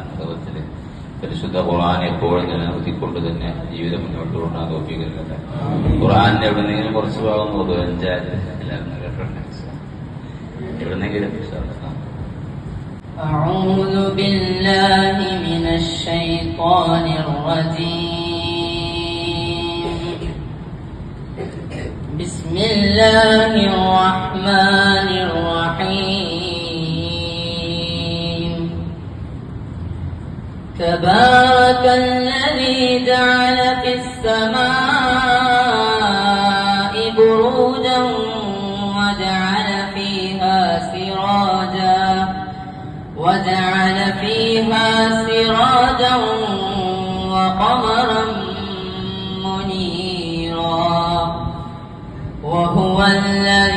അനുഭവത്തിൽ പരിശുദ്ധ ഖുർആൻ എപ്പോഴും നിലനിർത്തിക്കൊണ്ട് തന്നെ ജീവിതം മുന്നോട്ട് കൊണ്ടാൻ തോപ്പിക്കുന്നുണ്ട്. ഖുർആനിന്റെ എവിടെന്നെങ്കിലും കുറച്ച് ഭാഗം നോക്കുക, അഞ്ചായത്ത് എല്ലാവരും കേട്ടിട്ടുണ്ട്. എവിടെന്നെങ്കിലും أعوذ بالله من الشيطان الرجيم. بسم الله الرحمن الرحيم. تبارك الذي جعل في السماء بروجا وجعل فيها سراجا وقمرا منيرا وهو الذي